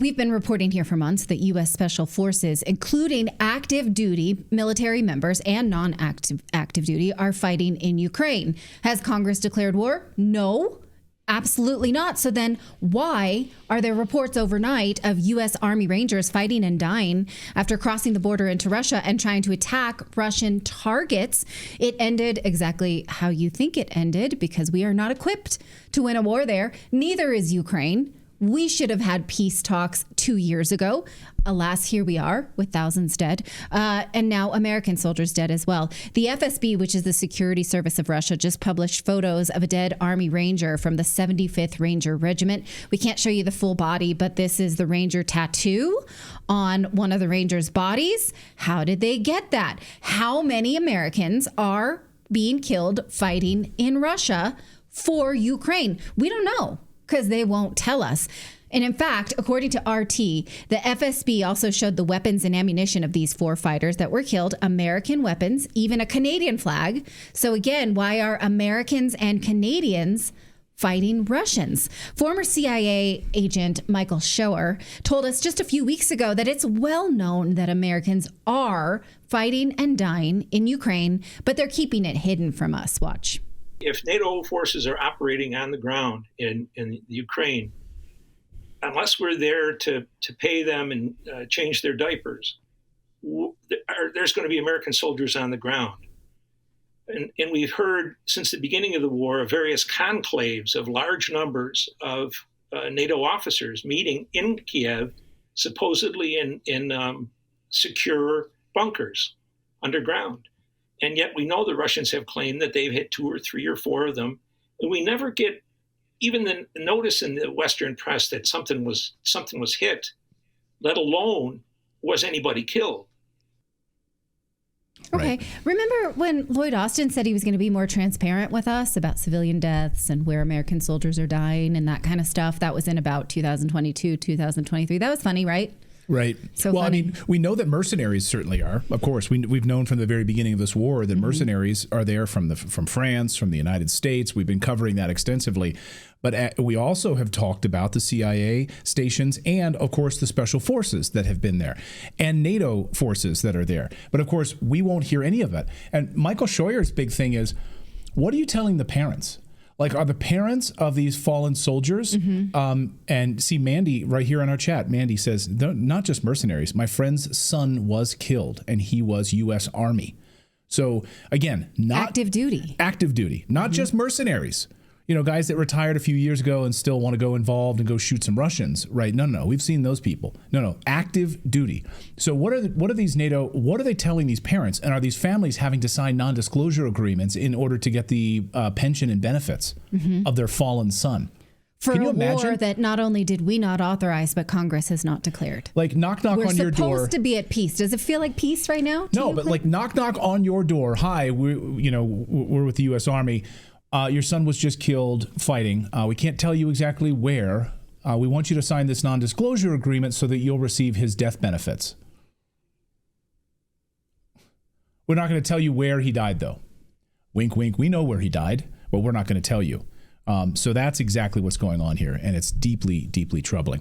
We've been reporting here for months that U.S. Special Forces, including active duty military members and non-active duty, are fighting in Ukraine. Has Congress declared war? No, absolutely not. So then why are there reports overnight of U.S. Army Rangers fighting and dying after crossing the border into Russia and trying to attack Russian targets? It ended exactly how you think it ended, because we are not equipped to win a war there. Neither is Ukraine. We should have had peace talks 2 years ago. Alas, here we are with thousands dead. And now American soldiers dead as well. The FSB, which is the security service of Russia, just published photos of a dead Army Ranger from the 75th Ranger Regiment. We can't show you the full body, but this is the Ranger tattoo on one of the Rangers' bodies. How did they get that? How many Americans are being killed fighting in Russia for Ukraine? We don't know, because they won't tell us. And in fact, according to RT, the FSB also showed the weapons and ammunition of these 4 fighters that were killed, American weapons, even a Canadian flag. So again, why are Americans and Canadians fighting Russians? Former CIA agent Michael Shower told us just a few weeks ago that it's well known that Americans are fighting and dying in Ukraine, but they're keeping it hidden from us. Watch. If NATO forces are operating on the ground in Ukraine, unless we're there to pay them and change their diapers, there's going to be American soldiers on the ground. And we've heard since the beginning of the war of various conclaves of large numbers of NATO officers meeting in Kiev, supposedly in secure bunkers underground. And yet we know the Russians have claimed that they've hit 2 or 3 or 4 of them. And we never get even the notice in the Western press that something was hit, let alone was anybody killed. Okay. Right. Remember when Lloyd Austin said he was going to be more transparent with us about civilian deaths and where American soldiers are dying and that kind of stuff? That was in about 2022, 2023. That was funny, right? Right. So well, funny. I mean, we know that mercenaries certainly are. Of course, we've known from the very beginning of this war that mercenaries are there from France, from the United States. We've been covering that extensively. But we also have talked about the CIA stations and, of course, the special forces that have been there and NATO forces that are there. But, of course, we won't hear any of it. And Michael Scheuer's big thing is, what are you telling the parents? Like, are the parents of these fallen soldiers? And see, Mandy right here in our chat, Mandy says, not just mercenaries. My friend's son was killed, and he was U.S. Army. So, again, not active duty, not just mercenaries. You know, guys that retired a few years ago and still want to go involved and go shoot some Russians, right? No, we've seen those people. No, active duty. So what are these NATO? What are they telling these parents? And are these families having to sign non-disclosure agreements in order to get the pension and benefits of their fallen son? For a war that not only did we not authorize, but Congress has not declared. Like knock on your door. We're supposed to be at peace. Does it feel like peace right now? No, but like knock on your door. Hi, we're with the U.S. Army. Your son was just killed fighting. We can't tell you exactly where. We want you to sign this non-disclosure agreement so that you'll receive his death benefits. We're not going to tell you where he died, though. Wink, wink. We know where he died, but we're not going to tell you. So that's exactly what's going on here, and it's deeply, deeply troubling.